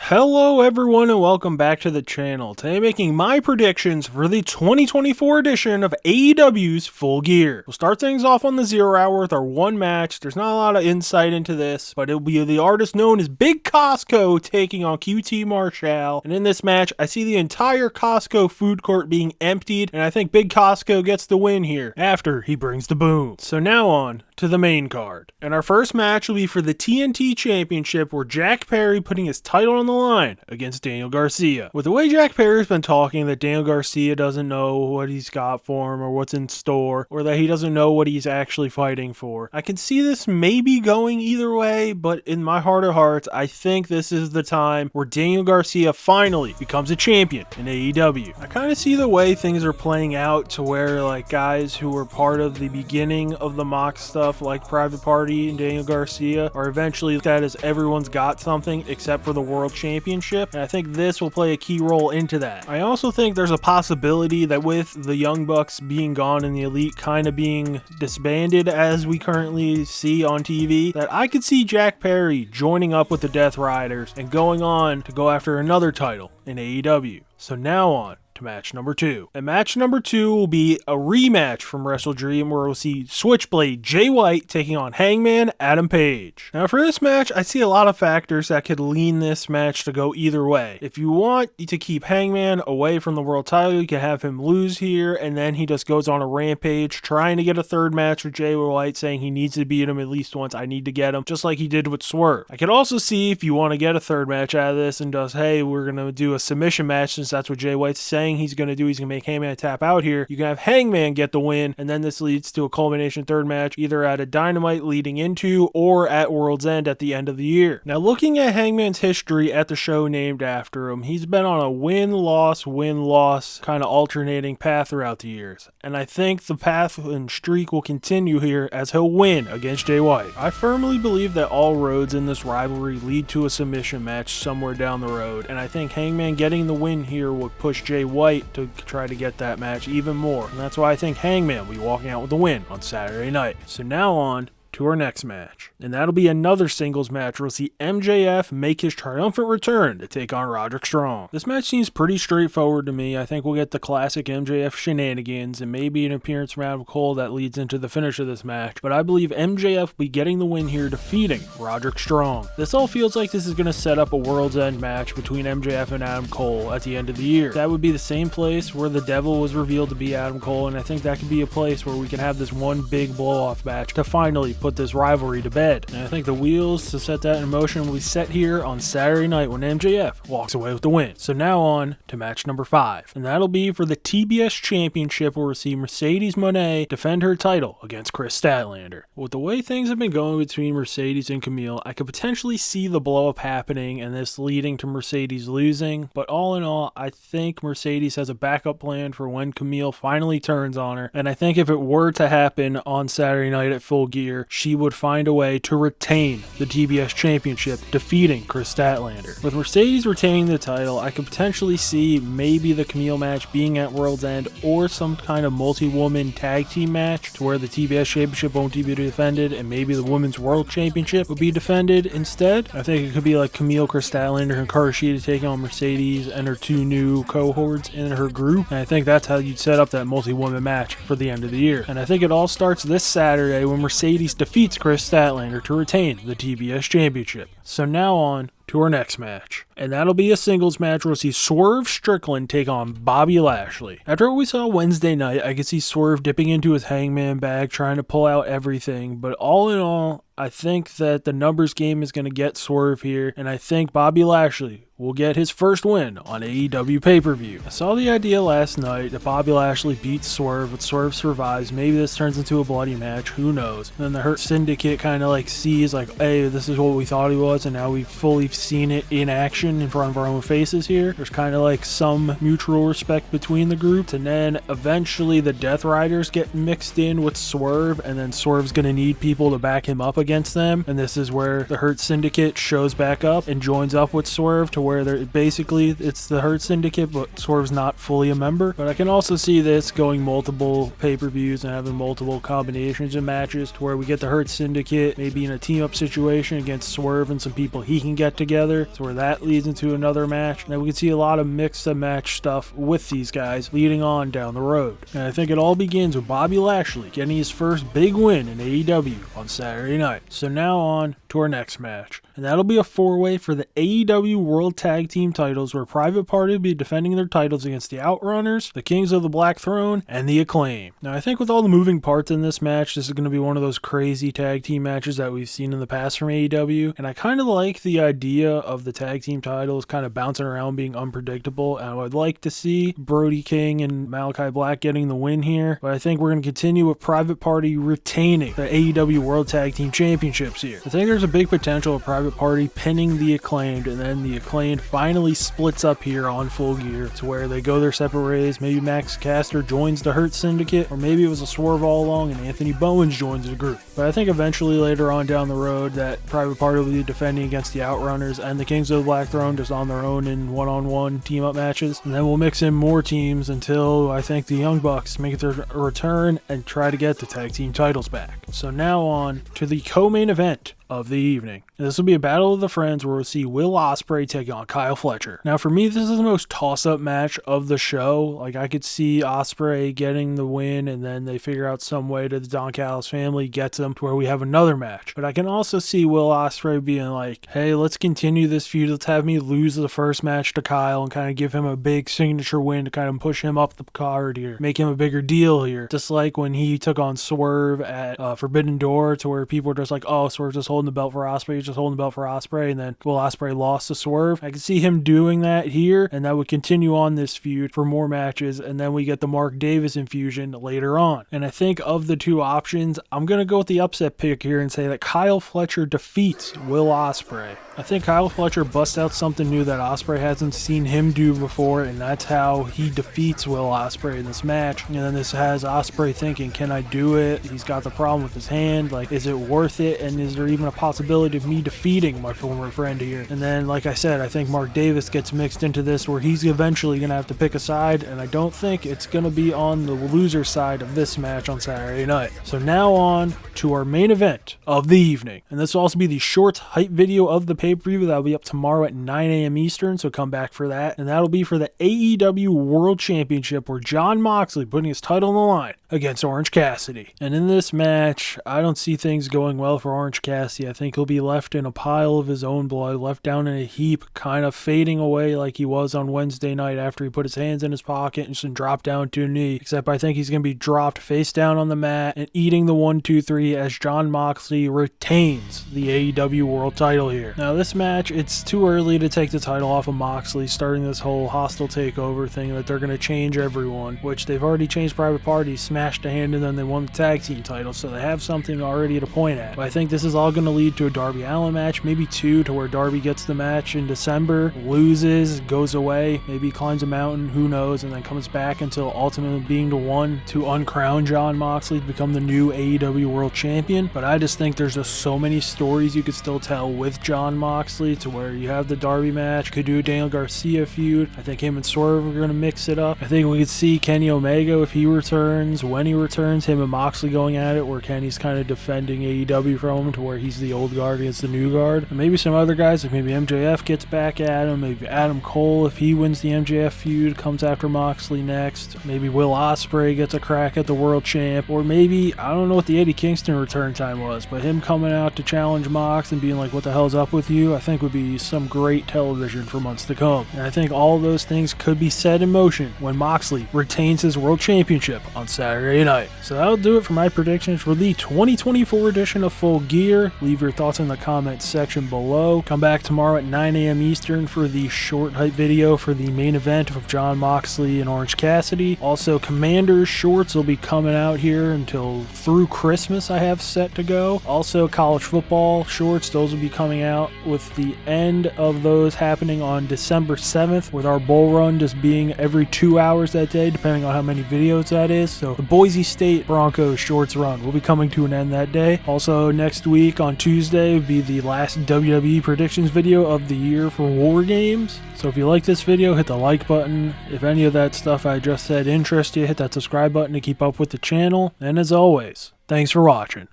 Hello everyone and welcome back to the channel. Today I'm making my predictions for the 2024 edition of AEW's Full Gear. We'll start things off on the 0 hour with our one match. There's not a lot of insight into this, but it'll be the artist known as Big Costco taking on QT Marshall. And in this match, I see the entire Costco food court being emptied, and I think Big Costco gets the win here after he brings the boom. So now on to the main card. And our first match will be for the TNT Championship, where Jack Perry putting his title on the line against Daniel Garcia. With the way Jack Perry's been talking that Daniel Garcia doesn't know what he's got for him or what's in store, or that he doesn't know what he's actually fighting for, I can see this maybe going either way, but in my heart of hearts, I think this is the time where Daniel Garcia finally becomes a champion in AEW. I kind of see the way things are playing out to where like guys who were part of the beginning of the mock stuff like Private Party and Daniel Garcia are eventually looked at as everyone's got something except for the World Championship, and I think this will play a key role into that. I also think there's a possibility that with the Young Bucks being gone and the Elite kind of being disbanded as we currently see on TV, that I could see Jack Perry joining up with the Death Riders and going on to go after another title in AEW. So now on to match number 2. And match number 2 will be a rematch from Wrestle Dream, where we'll see Switchblade Jay White taking on Hangman Adam Page. Now for this match, I see a lot of factors that could lean this match to go either way. If you want to keep Hangman away from the world title, you can have him lose here, and then he just goes on a rampage trying to get a third match with Jay White, saying he needs to beat him at least once. I need to get him, just like he did with Swerve. I could also see if you want to get a third match out of this and just, hey, we're going to do a submission match, since that's what Jay White's saying he's going to do. He's going to make Hangman tap out here. You can have Hangman get the win, and then this leads to a culmination third match either at a Dynamite leading into or at World's End at the end of the year. Now looking at Hangman's history at the show named after him, he's been on a win-loss kind of alternating path throughout the years, and I think the path and streak will continue here as he'll win against Jay White. I firmly believe that all roads in this rivalry lead to a submission match somewhere down the road, and I think Hangman getting the win here would push Jay White to try to get that match even more, and that's why I think Hangman will be walking out with the win on Saturday night. So now on to our next match, and that'll be another singles match where we'll see MJF make his triumphant return to take on Roderick Strong. This match seems pretty straightforward to me. I think we'll get the classic MJF shenanigans and maybe an appearance from Adam Cole that leads into the finish of this match, but I believe MJF will be getting the win here, defeating Roderick Strong. This all feels like this is going to set up a World's End match between MJF and Adam Cole at the end of the year. That would be the same place where the Devil was revealed to be Adam Cole, and I think that could be a place where we can have this one big blow-off match to finally put this rivalry to bed. And I think the wheels to set that in motion will be set here on Saturday night when MJF walks away with the win. So now on to match number 5, and that'll be for the TBS Championship, where we'll see Mercedes Moné defend her title against Chris Statlander. With the way things have been going between Mercedes and Camille, I could potentially see the blow up happening and this leading to Mercedes losing, but all in all, I think Mercedes has a backup plan for when Camille finally turns on her, and I think if it were to happen on Saturday night at Full Gear, she would find a way to retain the TBS Championship, defeating Chris Statlander. With Mercedes retaining the title, I could potentially see maybe the Camille match being at World's End, or some kind of multi-woman tag team match to where the TBS Championship won't be defended and maybe the Women's World Championship would be defended instead. I think it could be like Camille, Chris Statlander, and Hikaru Shida taking on Mercedes and her 2 new cohorts in her group, and I think that's how you'd set up that multi-woman match for the end of the year. And I think it all starts this Saturday when Mercedes defeats Chris Statlander to retain the TBS Championship. So now on to our next match, and that'll be a singles match where we'll see Swerve Strickland take on Bobby Lashley. After what we saw Wednesday night, I could see Swerve dipping into his Hangman bag trying to pull out everything, but all in all, I think that the numbers game is going to get Swerve here, and I think Bobby Lashley will get his first win on AEW pay-per-view. I saw the idea last night that Bobby Lashley beats Swerve, but Swerve survives. Maybe this turns into a bloody match, who knows. And then the Hurt Syndicate kind of like sees like, hey, this is what we thought he was, and now we've fully seen it in action in front of our own faces here. There's kind of like some mutual respect between the groups, and then eventually the Death Riders get mixed in with Swerve, and then Swerve's going to need people to back him up against them, and this is where the Hurt Syndicate shows back up and joins up with Swerve to where they're basically, it's the Hurt Syndicate, but Swerve's not fully a member. But I can also see this going multiple pay-per-views and having multiple combinations of matches to where we get the Hurt Syndicate maybe in a team-up situation against Swerve and some people he can get together, so where that leads leads into another match, and then we can see a lot of mix-and-match stuff with these guys leading on down the road. And I think it all begins with Bobby Lashley getting his first big win in AEW on Saturday night. So now on to our next match, and that'll be a 4-way for the AEW World Tag Team titles, where Private Party will be defending their titles against the Outrunners, the Kings of the Black Throne, and the Acclaim. Now I think with all the moving parts in this match, this is going to be one of those crazy tag team matches that we've seen in the past from AEW, and I kind of like the idea of the tag team titles kind of bouncing around, being unpredictable, and I would like to see Brody King and Malachi Black getting the win here, but I think we're going to continue with Private Party retaining the AEW World Tag Team Championships here. I think there's a big potential of Private Party pinning the Acclaimed, and then the Acclaimed finally splits up here on Full Gear to where they go their separate ways. Maybe Max Caster joins the Hurt Syndicate, or maybe it was a swerve all along and Anthony Bowens joins the group. But I think eventually later on down the road that Private Party will be defending against the Outrunners and the Kings of the Black Throne just on their own in one-on-one team-up matches, and then we'll mix in more teams until I think the Young Bucks make their return and try to get the tag team titles back. So now on to the co-main event of the evening. And this will be a battle of the friends where we'll see Will Ospreay take on Kyle Fletcher. Now for me, this is the most toss-up match of the show. Like, I could see Ospreay getting the win and then they figure out some way to the Don Callis family gets them to where we have another match. But I can also see Will Ospreay being like, hey, let's continue this feud. Let's have me lose the first match to Kyle and kind of give him a big signature win to kind of push him up the card here, make him a bigger deal here. Just like when he took on Swerve at Forbidden Door, to where people were just like, oh, Swerve's just holding the belt for Ospreay, he's just holding the belt for Ospreay, and then Will Ospreay lost to Swerve. I can see him doing that here, and that would continue on this feud for more matches, and then we get the Mark Davis infusion later on. And I think of the two options, I'm going to go with the upset pick here and say that Kyle Fletcher defeats Will Ospreay. I think Kyle Fletcher busts out something new that Ospreay hasn't seen him do before, and that's how he defeats Will Ospreay in this match. And then this has Ospreay thinking, can I do it? He's got the problem with his hand. Like, is it worth it? And is there even a possibility of me defeating my former friend here? And then, like I said, I think Mark Davis gets mixed into this where he's eventually going to have to pick a side, and I don't think it's going to be on the loser side of this match on Saturday night. So now on to our main event of the evening. And this will also be the short hype video of the pay-per-view that'll be up tomorrow at 9 a.m. Eastern, so come back for that. And that'll be for the AEW World Championship, where Jon Moxley putting his title on the line against Orange Cassidy. And in this match, I don't see things going well for Orange Cassidy. I think he'll be left in a pile of his own blood, left down in a heap, kind of fading away like he was on Wednesday night after he put his hands in his pocket and just dropped down to a knee. Except I think he's going to be dropped face down on the mat and eating the 1-2-3 as Jon Moxley retains the AEW World title here. Now this match, it's too early to take the title off of Moxley, starting this whole hostile takeover thing that they're going to change everyone, which they've already changed Private Party, smashed a hand, and then they won the tag team title, so they have something already to point at. But I think this is all going to lead to a Darby Allin match, maybe two, to where Darby gets the match in December, loses, goes away, maybe climbs a mountain, who knows, and then comes back until ultimately being the one to uncrown Jon Moxley to become the new AEW World Champion. But I just think there's just so many stories you could still tell with Jon Moxley, to where you have the Darby match, could do a Daniel Garcia feud. I think him and Swerve are going to mix it up. I think we could see Kenny Omega if he returns, when he returns, him and Moxley going at it, where Kenny's kind of defending AEW from him, to where he's the old guard against the new guard. And maybe some other guys, like maybe MJF gets back at him, maybe Adam Cole, if he wins the MJF feud, comes after Moxley next. Maybe Will Ospreay gets a crack at the world champ, or maybe, I don't know what the Eddie Kingston return time was, but him coming out to challenge Mox and being like, what the hell's up with you, I think would be some great television for months to come. And I think all those things could be set in motion when Moxley retains his world championship on Saturday night. So that'll do it for my predictions for the 2024 edition of Full Gear. Leave your thoughts in the comments section below. Come back tomorrow at 9 a.m. Eastern for the short hype video for the main event of Jon Moxley and Orange Cassidy. Also, Commander's shorts will be coming out here until through Christmas, I have set to go. Also, college football shorts, those will be coming out with the end of those happening on December 7th, with our bull run just being every 2 hours that day, depending on how many videos that is. So the Boise State Broncos shorts run will be coming to an end that day. Also, next week on Tuesday will be the last WWE predictions video of the year for War Games. So if you like this video, hit the like button. If any of that stuff I just said interests you, hit that subscribe button to keep up with the channel. And as always, thanks for watching.